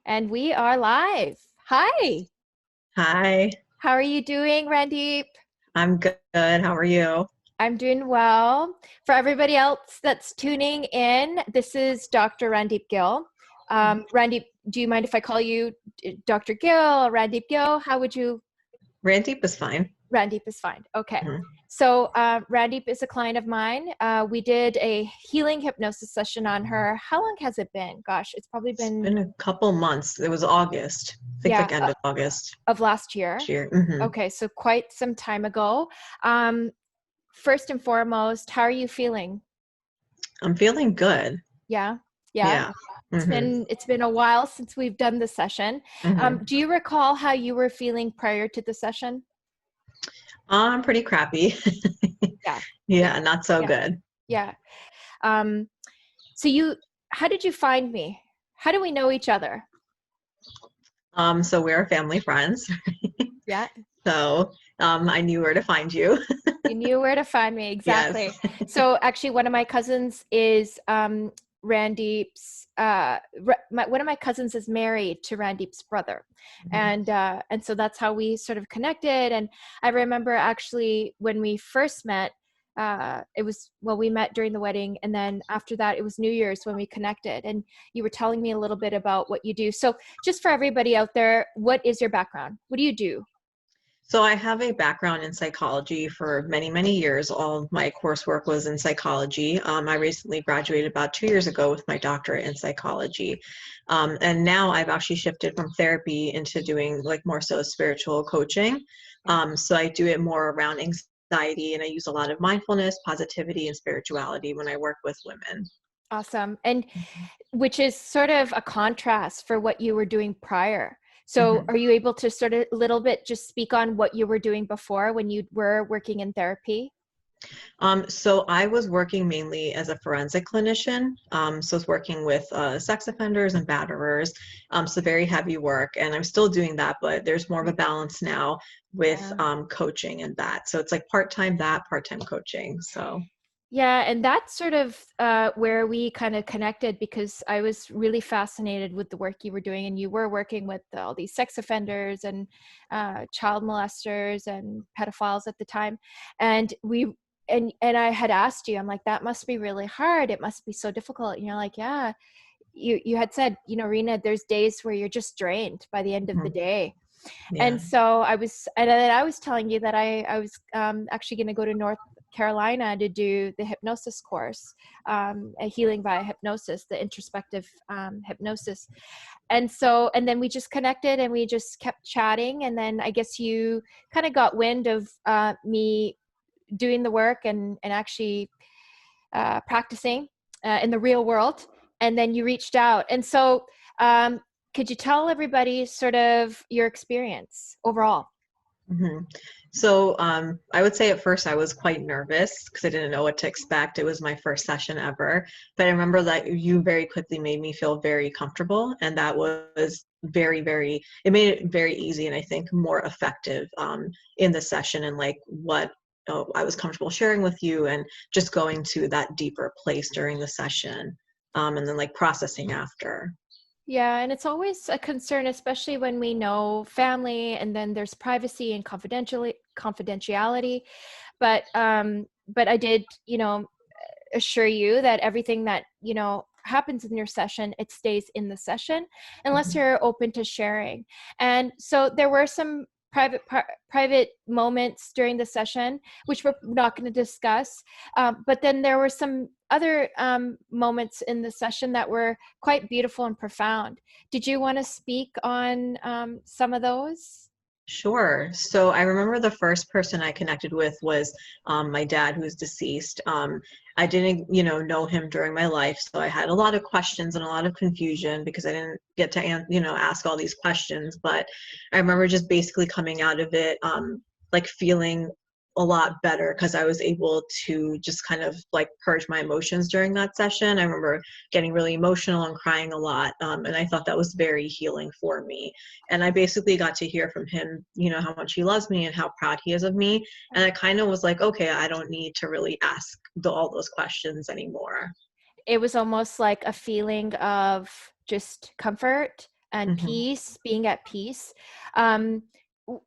And we are live. Hi. Hi, How are you doing, Randeep? I'm good. How are you? I'm doing well. For everybody else that's tuning in, this is Dr. Randeep Gill. Randeep, do you mind if I call you Dr. Gill or Randeep Gill? How would you? Randeep is fine. Randeep is fine. Okay. Mhm. So Randeep is a client of mine. We did a healing hypnosis session on her. How long has it been? Gosh, it's probably It's been, been a couple months. It was August. I think yeah, like end of August of last this year. year. Okay, so quite some time ago. Um, First and foremost, how are you feeling? I'm feeling good. Yeah, yeah. Yeah. It's hmm been a while since we've done the session. hmm Do you recall how you were feeling prior to the session? I'm pretty crappy. Yeah, yeah, Yeah, not so yeah, good. yeah. Um, so how did you find me? How do we know each other? So we're family friends. Yeah, So I knew where to find you. you knew where to find me Yes. exactly. So actually, one of my cousins is Randeep's. One of my cousins is married to Randeep's brother, Mhm. and so that's how we sort of connected. And I remember actually when we first met, it was well, we met during the wedding, and then after that, it was New Year's when we connected. And you were telling me a little bit about what you do. So just for everybody out there, what is your background? What do you do? So I have a background in psychology for many, many years. All of my coursework was in psychology. I recently graduated about 2 years ago with my doctorate in psychology. And now I've actually shifted from therapy into doing like more so spiritual coaching. So I do it more around anxiety and I use a lot of mindfulness, positivity, and spirituality when I work with women. Awesome. And which is sort of a contrast for what you were doing prior. So Mhm. are you able to sort of a little bit just speak on what you were doing before when you were working in therapy? So I was working mainly as a forensic clinician. So I was working with sex offenders and batterers. So very heavy work, and I'm still doing that, but there's more of a balance now with Yeah. coaching and that. So it's like part-time that, part-time coaching. So. Yeah, and that's sort of where we kind of connected because I was really fascinated with the work you were doing, and you were working with all these sex offenders and child molesters and pedophiles at the time, and and I had asked you, I'm like, that must be really hard. It must be so difficult. And you're like, yeah. You had said, Rena, there's days where you're just drained by the end of the Mhm. day. Yeah. And so and then I was telling you that I was actually going to go to North Carolina to do the hypnosis course, a healing via hypnosis, the introspective hypnosis. And then we just connected and we just kept chatting. And then I guess you kind of got wind of me doing the work and actually practicing in the real world. And then you reached out. And so um, could you tell everybody sort of your experience overall? hmm So I would say at first I was quite nervous because I didn't know what to expect. It was my first session ever. But I remember that you very quickly made me feel very comfortable. And that was very, very, it made it very easy and I think more effective in the session and like what I was comfortable sharing with you and just going to that deeper place during the session and then like processing after. Yeah, and it's always a concern, especially when we know family and then there's privacy and confidentiality. But I did, assure you that everything that, happens in your session, it stays in the session unless Mhm. you're open to sharing. And so there were some private moments during the session which we're not going to discuss, but then there were some other moments in the session that were quite beautiful and profound. Did you want to speak on some of those? Sure. So I remember the first person I connected with was my dad, who's deceased. I didn't, know him during my life, so I had a lot of questions and a lot of confusion because I didn't get to, ask all these questions. But I remember just basically coming out of it, like feeling a lot better because I was able to just kind of like purge my emotions during that session. I remember getting really emotional and crying a lot, and I thought that was very healing for me. And I basically got to hear from him, how much he loves me and how proud he is of me. And I kind of was like, okay, I don't need to really ask all those questions anymore. It was almost like a feeling of just comfort, and Mhm. peace, being at peace, um,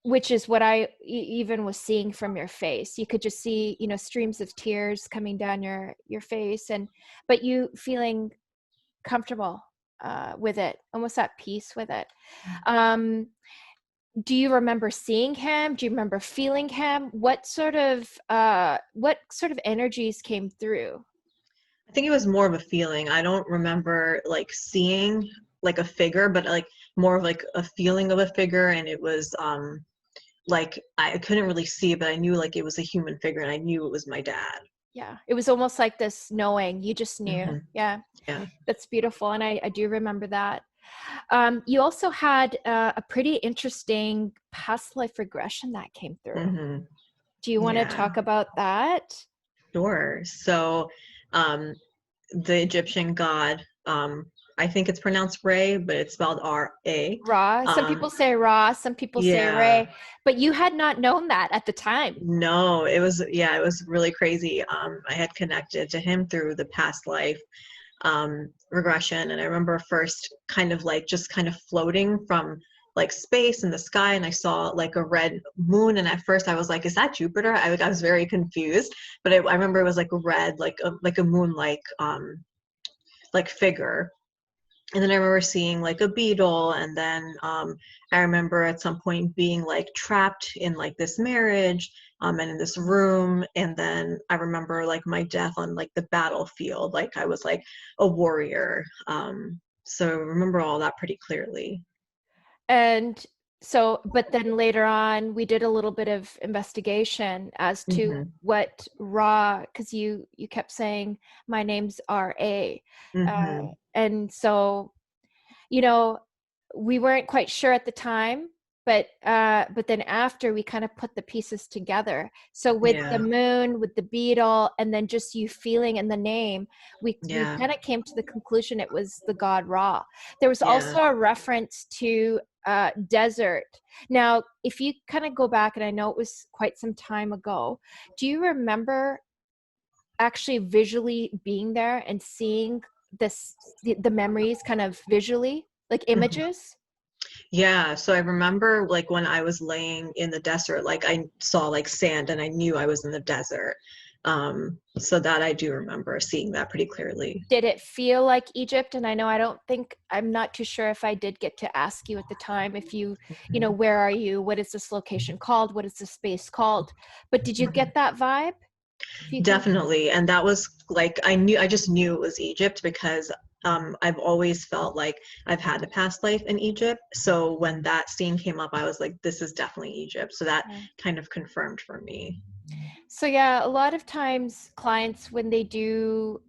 which is what I even was seeing from your face. You could just see, you know, streams of tears coming down your face, and but you feeling comfortable with it, almost at peace with it. Um, do you remember seeing him? Do you remember feeling him? What sort of energies came through? I think it was more of a feeling. I don't remember like seeing like a figure, but like more of like a feeling of a figure, and it was like I couldn't really see it, but I knew like it was a human figure, and I knew it was my dad. Yeah, it was almost like this knowing. You just knew. Hmm. Yeah, Yeah. that's beautiful, and I do remember that. You also had a pretty interesting past life regression that came through. Hmm. Do you want to Yeah. talk about that? Sure. So, um, the Egyptian god, I think it's pronounced Ray, but it's spelled R-A. Ra. Some Um, people say Ra, some people say yeah. Ray, but you had not known that at the time. No, it was, yeah, it was really crazy. I had connected to him through the past life regression, and I remember first kind of like just kind of floating from like space in the sky, and I saw like a red moon, and at first I was like, is that Jupiter? I was very confused, but I remember it was like red, like a moon like figure. And then I remember seeing like a beetle, and then I remember at some point being like trapped in like this marriage, and in this room. And then I remember like my death on like the battlefield, like I was like a warrior. So I remember all that pretty clearly. And so, but then later on, we did a little bit of investigation as to Hmm. what Ra, because you kept saying my name's R.A. Hmm. And so, you know, we weren't quite sure at the time, but then after we kind of put the pieces together. So with the Yeah. moon, with the beetle, and then just you feeling in the name, we Yeah. kind of came to the conclusion it was the god Ra. There was Yeah. also a reference to desert. Now, if you kind of go back, and I know it was quite some time ago, do you remember actually visually being there and seeing the memories kind of visually, like Mhm. images? Yeah, so I remember like when I was laying in the desert, like I saw like sand, and I knew I was in the desert. So that I do remember seeing that pretty clearly. Did it feel like Egypt? And I know I don't think, I'm not too sure if I did get to ask you at the time if you know, Mhm. where are you? What is this location called? What is this space called? But did you Mhm. get that vibe? If you can. Definitely. And that was like I just knew it was Egypt because I've always felt like I've had a past life in Egypt. So when that scene came up, I was like, this is definitely Egypt. So that kind of confirmed for me. So yeah, a lot of times clients, when they do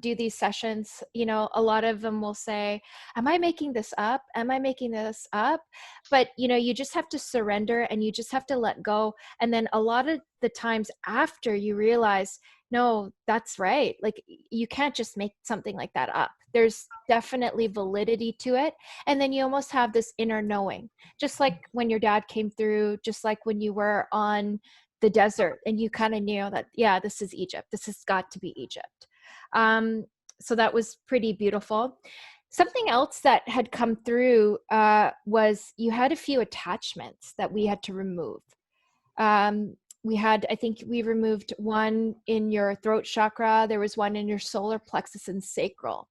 these sessions, you know, a lot of them will say, "Am I making this up? Am I making this up?" But you know, you just have to surrender and you just have to let go. And then a lot of the times after you realize, no, that's right. Like you can't just make something like that up. There's definitely validity to it. And then you almost have this inner knowing, just like when your dad came through, just like when you were on the desert and you kind of knew that, yeah, this is Egypt, this has got to be Egypt. um, so that was pretty beautiful. Something else that had come through was you had a few attachments that we had to remove. We had, I think we removed one in your throat chakra, there was one in your solar plexus and sacral.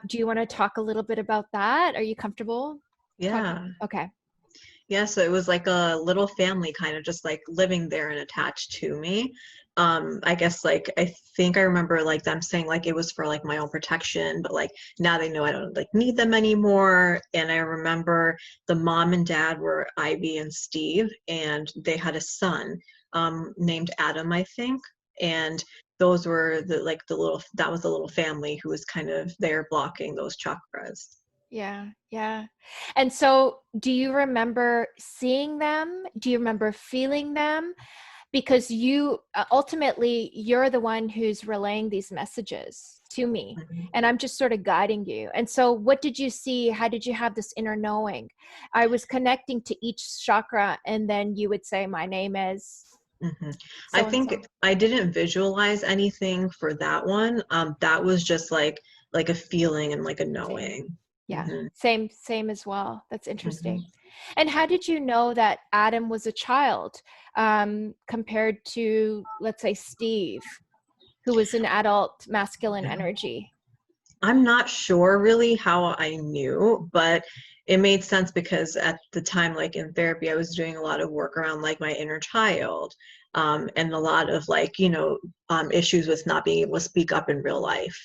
Do you want to talk a little bit about that? Are you comfortable talking? Yeah. Okay. Yeah, so it was like a little family kind of just like living there and attached to me. I guess like I think I remember like them saying like it was for like my own protection, but like now they know I don't like need them anymore. And I remember the mom and dad were Ivy and Steve, and they had a son named Adam, I think. And those were the little that was the little family who was kind of there blocking those chakras. Yeah, yeah. And so, do you remember seeing them? Do you remember feeling them? Because you ultimately, you're the one who's relaying these messages to me, Mhm. and I'm just sort of guiding you. And so, what did you see? How did you have this inner knowing? I was connecting to each chakra, and then you would say, "My name is Mhm. I so and think so." I didn't visualize anything for that one. That was just like a feeling and like a Feeling. knowing. Yeah, Mm-hmm. same as well. That's Mm-hmm. interesting. And how did you know that Adam was a child, compared to, let's say, Steve, who was an adult masculine energy? I'm not sure really how I knew, but it made sense because at the time, like in therapy, I was doing a lot of work around like my inner child, and a lot of like, issues with not being able to speak up in real life,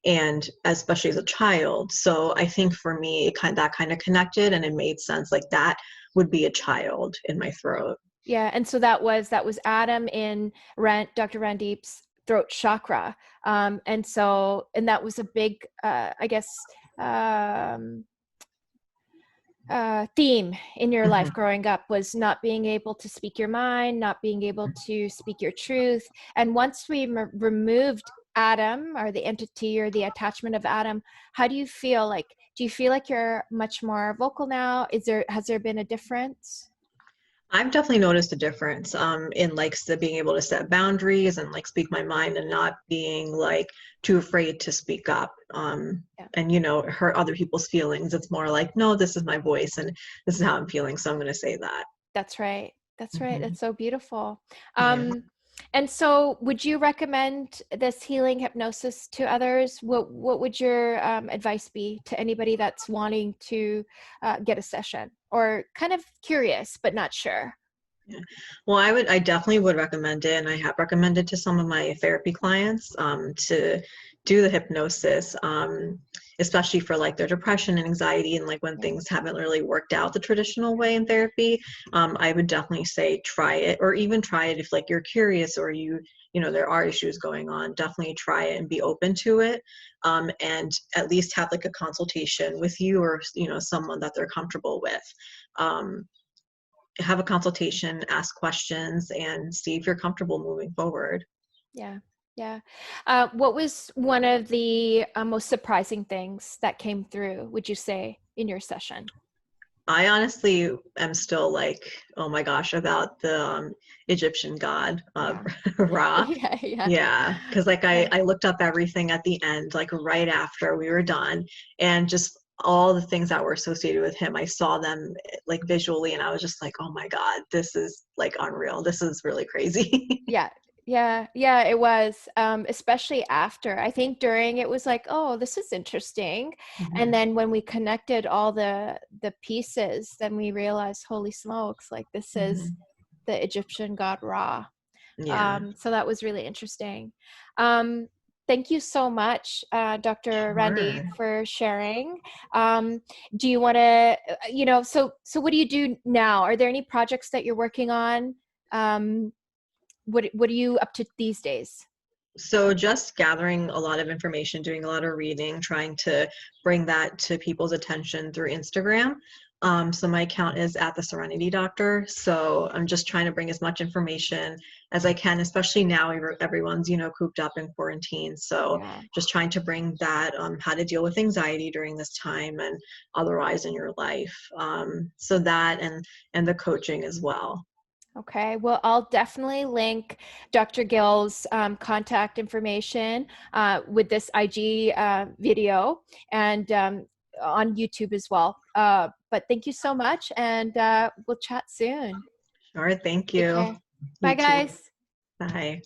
and especially as a child. So I think for me, that kind of connected, and it made sense. Like that would be a child in my throat. Yeah, and so that was Adam in Dr. Randeep's throat chakra, and that was a big, I guess, um, theme in your life Mhm. growing up, was not being able to speak your mind, not being able to speak your truth. And once we removed Adam, or the entity or the attachment of Adam, how do you feel? Like, do you feel like you're much more vocal now? Has there been a difference? I've definitely noticed a difference in like being able to set boundaries and like speak my mind and not being like too afraid to speak up, Yeah. and hurt other people's feelings. It's more like, no, this is my voice and this is how I'm feeling, so I'm going to say that. That's right. That's right. Hmm. That's so beautiful. Yeah. And so, would you recommend this healing hypnosis to others? What would your advice be to anybody that's wanting to get a session, or kind of curious but not sure? Yeah. Well, I definitely would recommend it, and I have recommended to some of my therapy clients to do the hypnosis, especially for like their depression and anxiety, and like when Yeah. things haven't really worked out the traditional way in therapy. I would definitely say try it, or even try it if like you're curious or there are issues going on. Definitely try it and be open to it, and at least have like a consultation with you or someone that they're comfortable with. Um, have a consultation, ask questions, and see if you're comfortable moving forward. Yeah. Yeah. What was one of the most surprising things that came through, would you say, in your session? I honestly am still like, oh my gosh, about the Egyptian god, Yeah. Ra. Yeah. Yeah. Yeah, because like Yeah. I looked up everything at the end, like right after we were done, and just all the things that were associated with him, I saw them like visually, and I was just like, oh my God, this is like unreal. This is really crazy. Yeah, yeah, it was. Especially after. I think during it was like, oh, this is interesting. And Mhm. then when we connected all the pieces, then we realized, holy smokes, like this is Mhm. the Egyptian god Ra. Yeah, So that was really interesting. Um, Thank you so much, Dr. Randy, sure. for sharing. Um, do you want to, so what do you do now? Are there any projects that you're working on? Um, what are you up to these days? So just gathering a lot of information, doing a lot of reading, trying to bring that to people's attention through Instagram. So my account is at the Serenity Doctor. So I'm just trying to bring as much information as I can, especially now everyone's cooped up in quarantine. So Yeah. just trying to bring that, how to deal with anxiety during this time and otherwise in your life. So that and the coaching as well. Okay. Well, I'll definitely link Dr. Gill's contact information with this IG video, and on YouTube as well. But thank you so much, and we'll chat soon. All right, thank Take you. care. Bye, You too. guys. Bye.